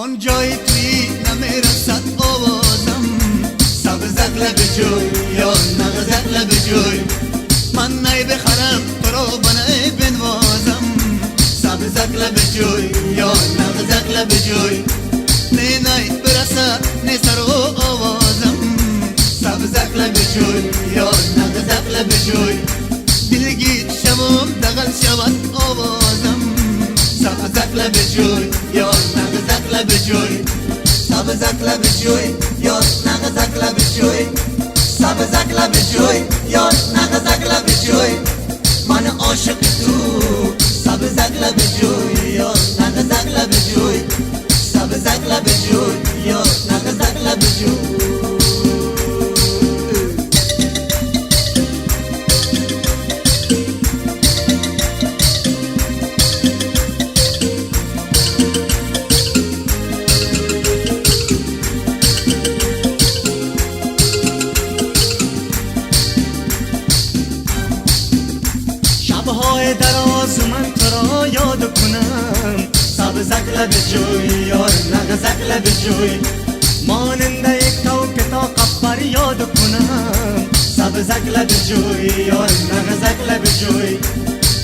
آن جای توی نمیرسد آوازم سبزک لب جوی یا نغزک لب جوی من نی بخرم تو را بنی بنوازم سبزک لب جوی یا نغزک لب جوی نی برسد نی سر و آوازم سبزک لب جوی یا نغزک لب جوی دلگیر شوم دغل شود آوازم سبزک لب جوی یا نغزک لب جوی سبزک لب جوی یا نغزک لب جوی سبزک لب جوی یا نغزک لب جوی من عاشق تو سبزک لب جوی یا نغزک لب جوی سبزک لب جوی یا نغزک لب جوی شبهای دراز من تو را یاد کنم سبزک لب جوی یا نغزک لب جوی ماننده یک تو که تا قبر یاد کنم سبزک لب جوی یا نغزک لب جوی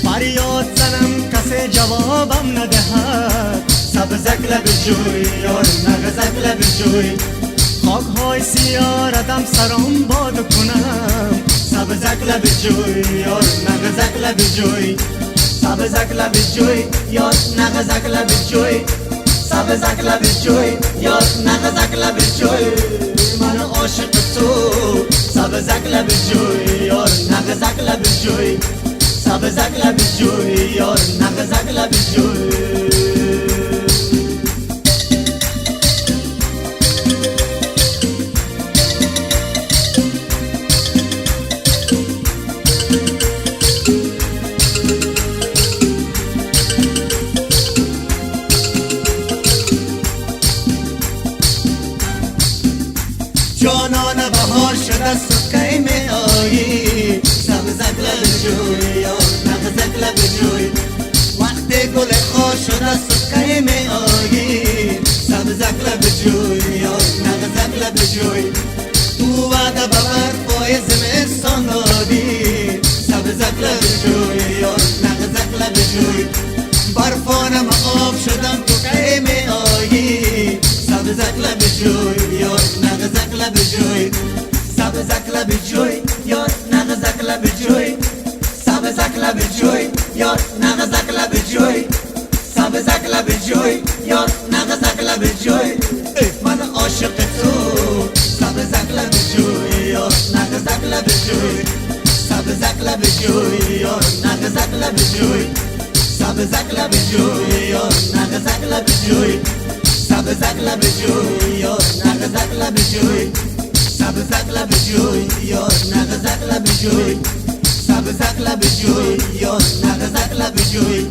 فریاد زنم کسی جوابم ندهد سبزک لب جوی یا نغزک لب جوی خاکهای سیاه ردم سرم باد کنم سبزک لب جوی یا نغزک لب جوی سبزک لب جوی یا نغزک لب جوی سبزک لب جوی یا نغزک لب جوی من عاشق تو سبزک لب جوی یا نغزک لب جوی سبزک لب جوی یا نغزک لب جوی جانان بهار شده سکه می آیی سبزک لب جوی یا نغزک لب جوی وقتی گل خار شده سکه می آیی سبزک لب جوی یا نغزک لب جوی تو وعده ببر پای زمستان دادی سبزک لب جوی یا نغزک لب جوی برفانم آب شدم تو که می آیی سبزک لب جوی یا نغزک لب جوی سبزک لب جوی یا نغزک لب جوی سبزک لب جوی یا نغزک لب جوی سبزک لب جوی یا نغزک لب جوی من عاشق تو سبزک لب جوی یا نغزک لب جوی سبزک لب جوی یا نغزک لب جوی سبزک لب جوی یا نغزک لب جوی سبزک لب جوی یا نغزک لب جوی سبزک لب جوی یا نغزک لب جوی سبزک لب جوی یا نغزک لب جوی